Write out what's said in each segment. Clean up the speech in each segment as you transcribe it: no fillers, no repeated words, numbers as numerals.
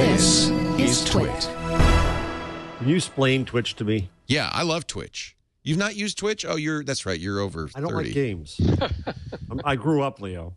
This is Twit. Can you explain Twitch to me? Yeah, I love Twitch. You've not used Twitch? Oh, that's right. You're over 30. I don't like games. I grew up, Leo.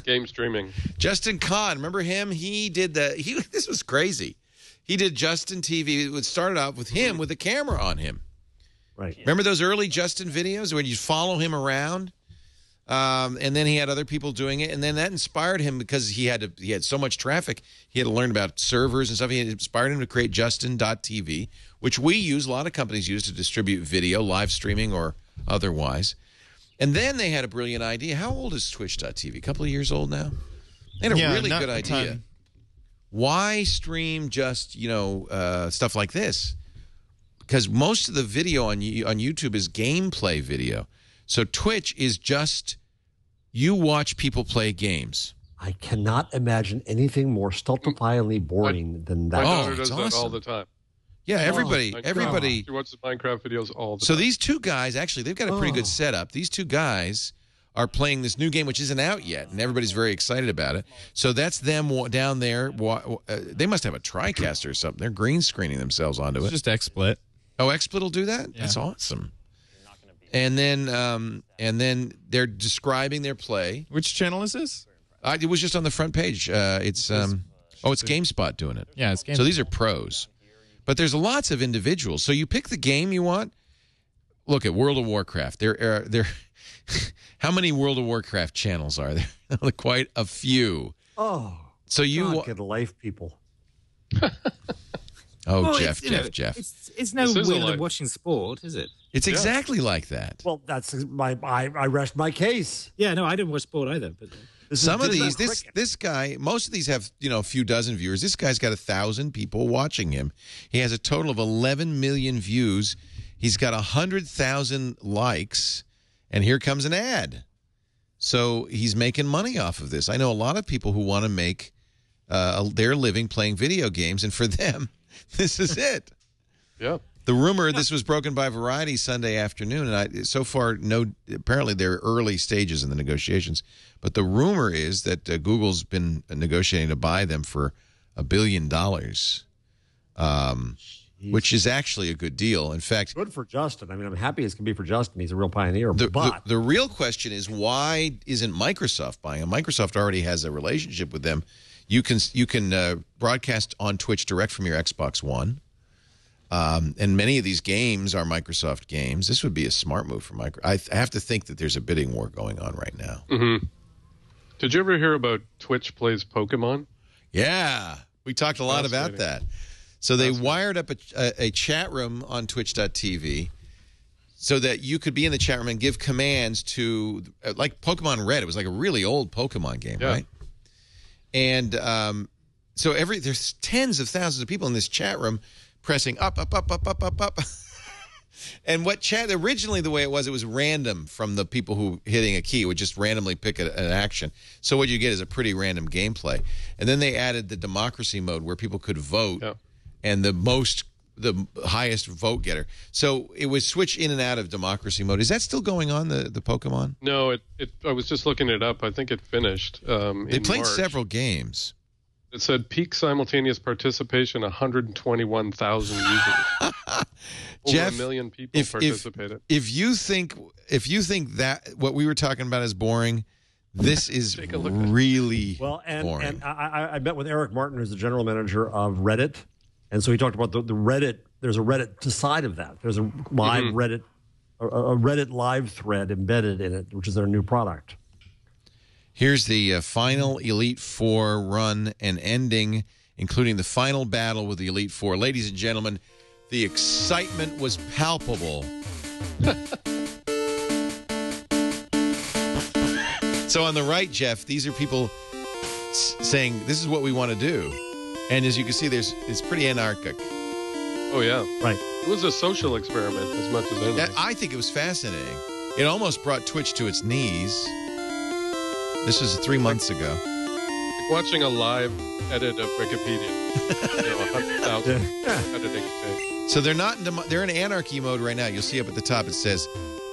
Game streaming. Justin Kahn, remember him? He did this was crazy. He did Justin TV. It started out with him with a camera on him. Right. Remember those early Justin videos where you follow him around? And then he had other people doing it, and then that inspired him because he had so much traffic. He had to learn about servers and stuff. It inspired him to create Justin.tv, which we use. A lot of companies use to distribute video, live streaming or otherwise. And then they had a brilliant idea. How old is Twitch.tv? A couple of years old now? They had a really good idea. Why stream just, stuff like this? Because most of the video on YouTube is gameplay video. So Twitch is just you watch people play games. I cannot imagine anything more stultifyingly boring than that. My daughter does awesome. that all the time. Yeah, everybody. She watches Minecraft videos all the time. So these two guys, actually, they've got a pretty good setup. These two guys are playing this new game, which isn't out yet, and everybody's very excited about it. So that's them down there. They must have a TriCaster or something. They're green screening themselves onto it. It's just XSplit. Oh, XSplit will do that? Yeah. That's awesome. And then they're describing their play. Which channel is this? It was just on the front page. It's GameSpot doing it. Yeah, it's GameSpot. So these are pros. But there's lots of individuals. So you pick the game you want. Look at World of Warcraft. There how many World of Warcraft channels are there? Quite a few. Oh. So you get a life, people. Oh, well, Jeff. It's no weirder than watching sport, is it? It's exactly like that. Well, that's I rest my case. Yeah, no, I didn't watch sport either. But some of these, this guy, most of these have a few dozen viewers. This guy's got 1,000 people watching him. He has a total of 11 million views. He's got 100,000 likes, and here comes an ad. So he's making money off of this. I know a lot of people who want to make their living playing video games, and for them, this is it. Yeah. The rumor, this was broken by Variety Sunday afternoon, and so far, apparently they're early stages in the negotiations, but the rumor is that Google's been negotiating to buy them for $1 billion, which is actually a good deal. In fact, good for Justin. I mean, I'm happy as can be for Justin. He's a real pioneer. But the real question is, why isn't Microsoft buying them? Microsoft already has a relationship with them. You can broadcast on Twitch direct from your Xbox One. And many of these games are Microsoft games. This would be a smart move for Microsoft. I have to think that there's a bidding war going on right now. Mm-hmm. Did you ever hear about Twitch plays Pokemon? Yeah, we talked a lot about that. So they wired up a chat room on Twitch.tv so that you could be in the chat room and give commands to, like Pokemon Red. It was like a really old Pokemon game, right? And so there's tens of thousands of people in this chat room pressing up. And originally the way it was random from the people who hitting a key. It would just randomly pick an action. So what you get is a pretty random gameplay. And then they added the democracy mode where people could vote and the highest vote getter. So it would switch in and out of democracy mode. Is that still going on, the Pokemon? No, I was just looking it up. I think it finished They played March. several games. It said peak simultaneous participation, 121,000 users. Jeff, over 1 million people participated. If you think that what we were talking about is boring, this is really boring. And I met with Eric Martin, who's the general manager of Reddit, and so he talked about the Reddit. There's a Reddit side of that. There's a live Reddit, a Reddit live thread embedded in it, which is their new product. Here's the final Elite Four run and ending, including the final battle with the Elite Four. Ladies and gentlemen, the excitement was palpable. So on the right, Jeff, these are people saying, this is what we want to do. And as you can see, it's pretty anarchic. Oh, yeah. Right. It was a social experiment as much as anything. I think it was fascinating. It almost brought Twitch to its knees. This was 3 months ago. Like watching a live edit of Wikipedia. 100,000 editing. So they're in anarchy mode right now. You'll see up at the top it says,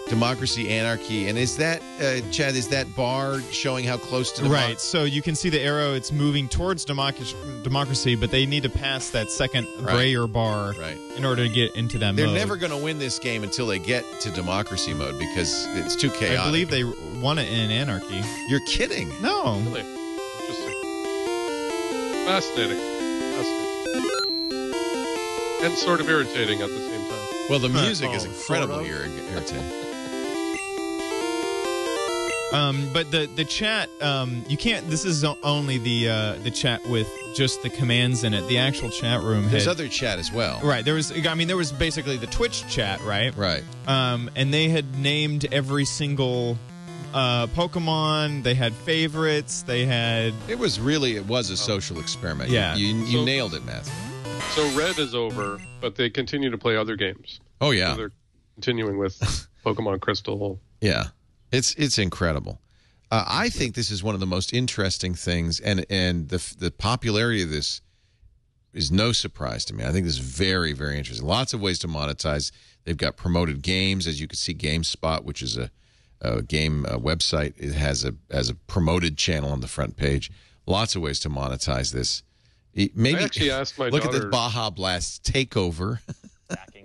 Democracy, Anarchy. And is that, Chad, is that bar showing how close to democracy? Right. So you can see the arrow. It's moving towards democracy, but they need to pass that second grayer bar in order to get into that mode. They're never going to win this game until they get to democracy mode because it's too chaotic. I believe they won it in Anarchy. You're kidding. No. Really? Interesting. Fascinating. And sort of irritating at the same time. Well, the music is incredibly irritating. But the chat, you can't. This is only the chat with just the commands in it. The actual chat room. There's other chat as well. Right. There was. I mean, there was basically the Twitch chat, right? Right. And they had named every single Pokemon. They had favorites. They had. It was a social experiment. Yeah. You nailed it, Matthew. So Red is over, but they continue to play other games. Oh yeah. So they're continuing with Pokemon Crystal. Yeah. It's incredible. I think this is one of the most interesting things, and the popularity of this is no surprise to me. I think this is very, very interesting. Lots of ways to monetize. They've got promoted games, as you can see. GameSpot, which is a game website, it has a promoted channel on the front page. Lots of ways to monetize this. Maybe I actually asked my look daughter, at the Baja Blast takeover.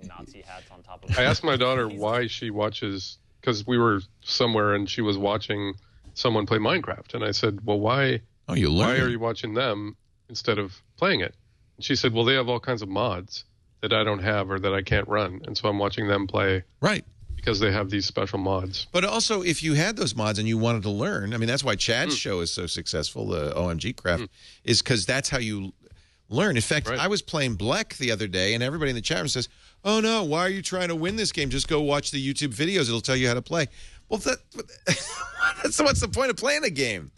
Nazi hats on top of I asked my daughter why she watches, because we were somewhere and she was watching someone play Minecraft, and I said, "Well, why? Oh, you learn. Why are you watching them instead of playing it?" And she said, "Well, they have all kinds of mods that I don't have or that I can't run, and so I'm watching them play." Right. Because they have these special mods. But also, if you had those mods and you wanted to learn, I mean, that's why Chad's show is so successful, the OMG Craft, is because that's how you learn. In fact, I was playing Bleck the other day, and everybody in the chat room says, "Oh, no, why are you trying to win this game? Just go watch the YouTube videos. It'll tell you how to play." Well, that's what's the point of playing a game?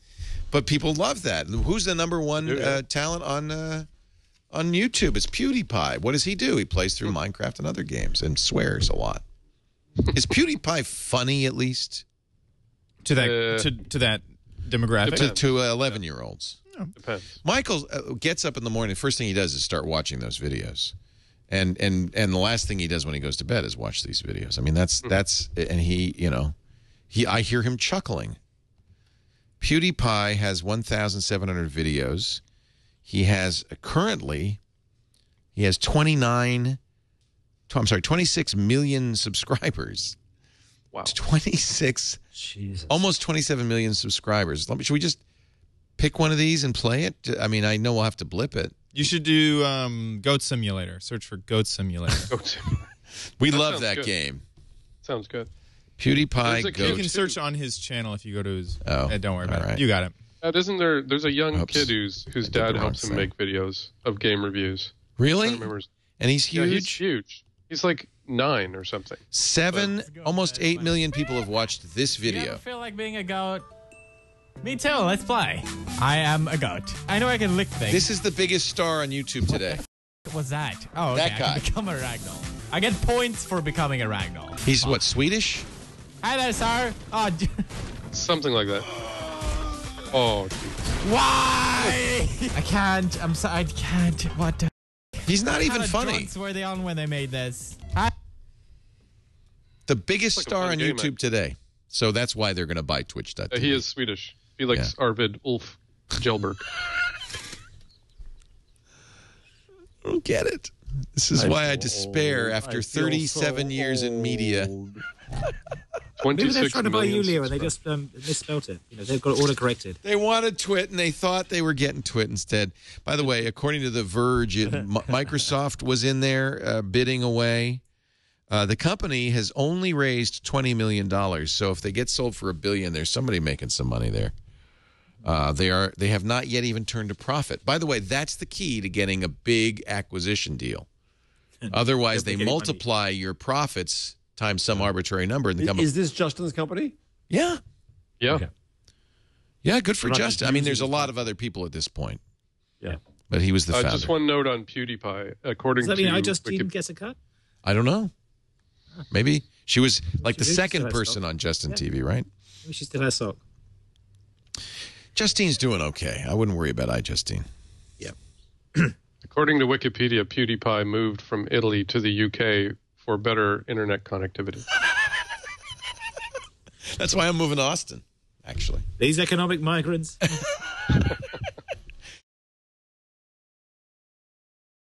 But people love that. Who's the number one talent on YouTube? It's PewDiePie. What does he do? He plays through Minecraft and other games and swears a lot. Is PewDiePie funny, at least? To that demographic? To 11-year-olds. Depends. Michael gets up in the morning. The first thing he does is start watching those videos. And the last thing he does when he goes to bed is watch these videos. I mean, that's and I hear him chuckling. PewDiePie has 1,700 videos. He has 26 million subscribers. Wow. 26, Jesus. almost 27 million subscribers. Should we just pick one of these and play it? I mean, I know we'll have to blip it. You should do Goat Simulator. Search for Goat Simulator. We love that game. Sounds good. PewDiePie Goat. You can search on his channel if you go to his... don't worry about right. it. You got it. Isn't there's a young kid whose dad helps him make videos of game reviews. Really? I don't remember. And he's huge? Yeah, he's huge. He's like 9 or something. Almost 8 million people have watched this video. You ever feel like being a goat? Me too. Let's play. I am a goat. I know I can lick things. This is the biggest star on YouTube today. What was that? Oh, okay. That guy. I can become a ragdoll. I get points for becoming a ragdoll. He's what, Swedish? Hi there, sir. Oh, Something like that. Oh, why? I can't. I'm sorry. I can't. What the? He's not even What funny. drugs were they on when they made this? The biggest like a star fun on game, YouTube today. So that's why they're going to buy Twitch.tv. he is Swedish. He likes Arvid Ulf Kjellberg. I don't get it. This is why I despair after 37 years in media. Maybe they're trying to buy you, 26 Leo, and they just misspelled it. You know, they've got it auto-corrected. They wanted Twit, and they thought they were getting Twit instead. By the way, according to The Verge, Microsoft was in there bidding away. The company has only raised $20 million, so if they get sold for $1 billion, there's somebody making some money there. They have not yet even turned a profit. By the way, that's the key to getting a big acquisition deal. Otherwise, they multiply your profits times some arbitrary number. And Is this Justin's company? Yeah. Yeah. Okay. Yeah, good for We're not Justin. I mean, there's a using lot of other people at this point. Yeah. But he was the founder. Just one note on PewDiePie. According Does that mean to I just Wiki- gets a cut? I don't know. Maybe. She was like the She second still has person stock. on Justin TV, right? Maybe she still has sock. Justine's doing okay. I wouldn't worry about Justine. Yeah. According to Wikipedia, PewDiePie moved from Italy to the UK for better internet connectivity. That's why I'm moving to Austin, actually. These economic migrants.